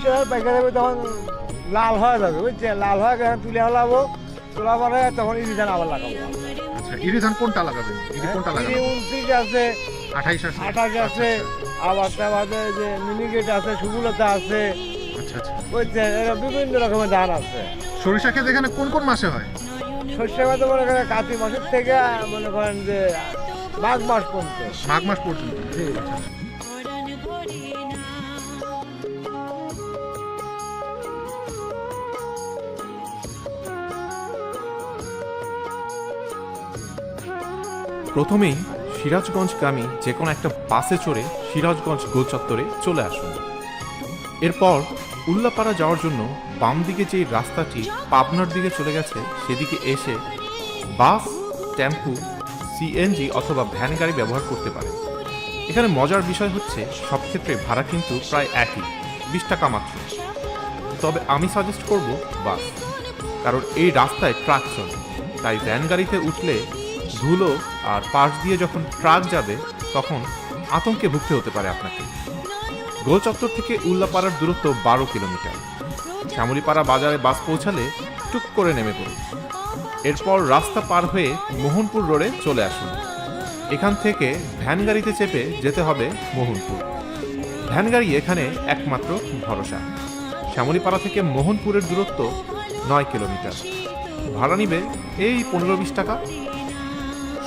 যখন পাইকা যাবে তখন লাল হয়ে যাবে বুঝছেন, লাল হয়ে গেলে তুলে হলাবো, তোলা পরে তখন ইরি ধান আবার লাগাবো। আচ্ছা, ইরি ধান কোনটা লাগাবেন? ইরি কোনটা লাগাবেন? 29 আছে, 28 আছে, আবার তার বাদে যে মিনিকেট আছে, সুগুলতা আছে। আচ্ছা আচ্ছা, বুঝছেন, এরা বিভিন্ন রকমের ধান আছে। সরিষা ক্ষেত এখানে কোন কোন মাসে হয়? শস্য মতো মনে করেন কার্তিক মাসের থেকে মনে করেন যে মাঘ মাস পর্যন্ত। মাঘ মাস পর্যন্ত। জি। আচ্ছা, আচ্ছা। প্রথমেই সিরাজগঞ্জগামী যে কোনো একটা বাসে চড়ে সিরাজগঞ্জ গোল চত্বরে চলে আসুন। এরপর উল্লাপাড়া যাওয়ার জন্য বাম দিকে যে রাস্তাটি পাবনার দিকে চলে গেছে সেদিকে এসে বাস, টেম্পু, সিএনজি অথবা ভ্যান গাড়ি ব্যবহার করতে পারেন। এখানে মজার বিষয় হচ্ছে সব ক্ষেত্রে ভাড়া কিন্তু প্রায় একই, 20 টাকা মাত্র। তবে আমি সাজেস্ট করব বাস, কারণ এই রাস্তায় ট্রাক চলে, তাই ভ্যান গাড়িতে উঠলে ধুলো আর পাশ দিয়ে যখন ট্রাক যাবে তখন আতঙ্কে ভুগতে হতে পারে আপনাকে। গোল চত্বর থেকে উল্লাপাড়ার দূরত্ব 12 কিলোমিটার। শ্যামলীপাড়া বাজারে বাস পৌঁছালে টুক করে নেমে পড়ুন। এরপর রাস্তা পার হয়ে মোহনপুর রোডে চলে আসুন। এখান থেকে ভ্যান গাড়িতে চেপে যেতে হবে মোহনপুর। ভ্যান গাড়ি এখানে একমাত্র ভরসা। শ্যামলীপাড়া থেকে মোহনপুরের দূরত্ব 9 কিলোমিটার। ভাড়া নিবে এই 15-20 টাকা।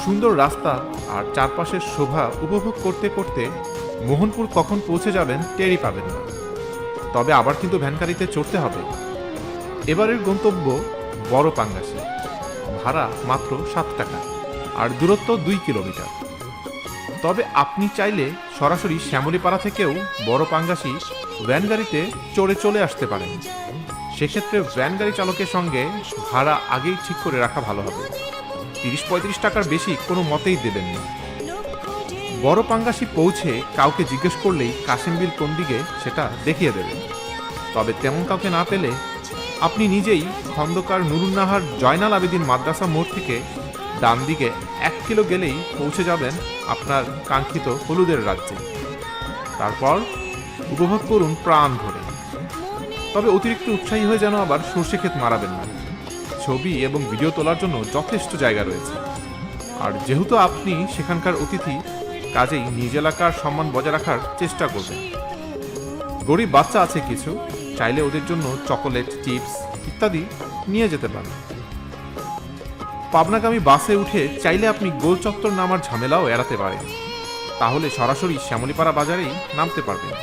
সুন্দর রাস্তা আর চারপাশের শোভা উপভোগ করতে করতে মোহনপুর কখন পৌঁছে যাবেন টেরই পাবেন না। তবে আবার কিন্তু ভ্যান গাড়িতে চড়তে হবে। এবারের গন্তব্য বড় পাঙ্গাসি। ভাড়া মাত্র 7 টাকা আর দূরত্ব 2 কিলোমিটার। তবে আপনি চাইলে সরাসরি শ্যামলীপাড়া থেকেও বড় পাঙ্গাসি ভ্যান গাড়িতে চড়ে চলে আসতে পারেন। সেক্ষেত্রে ভ্যান গাড়ি চালকের সঙ্গে ভাড়া আগেই ঠিক করে রাখা ভালো হবে। 30-35 টাকার বেশি কোনো মতেই দেবেন না। বড় পাঙ্গাসি পৌঁছে কাউকে জিজ্ঞেস করলেই কাশিমবিল কোন দিকে সেটা দেখিয়ে দেবেন। তবে তেমন কাউকে না পেলে আপনি নিজেই খন্দকার নুরুন্নাহার জয়নাল আবেদিন মাদ্রাসা মোড় থেকে ডান দিকে 1 কিলো গেলেই পৌঁছে যাবেন আপনার কাঙ্ক্ষিত হলুদের রাজ্যে। তারপর উপভোগ করুন প্রাণ ভরে। তবে অতিরিক্ত উৎসাহী হয়ে যেন আবার সর্ষে ক্ষেত মারাবেন না। ছবি এবং ভিডিও তোলার জন্য যথেষ্ট জায়গা রয়েছে। আর যেহেতু আপনি সেখানকার অতিথি, কাজেই নিজ এলাকার সম্মান বজায় রাখার চেষ্টা করবেন। গরিব বাচ্চা আছে কিছু, চাইলে ওদের জন্য চকোলেট, চিপস ইত্যাদি নিয়ে যেতে পারেন। পাবনাগামী বাসে উঠে চাইলে আপনি গোল চত্বর নামার ঝামেলাও এড়াতে পারেন। তাহলে সরাসরি শ্যামলীপাড়া বাজারেই নামতে পারবেন।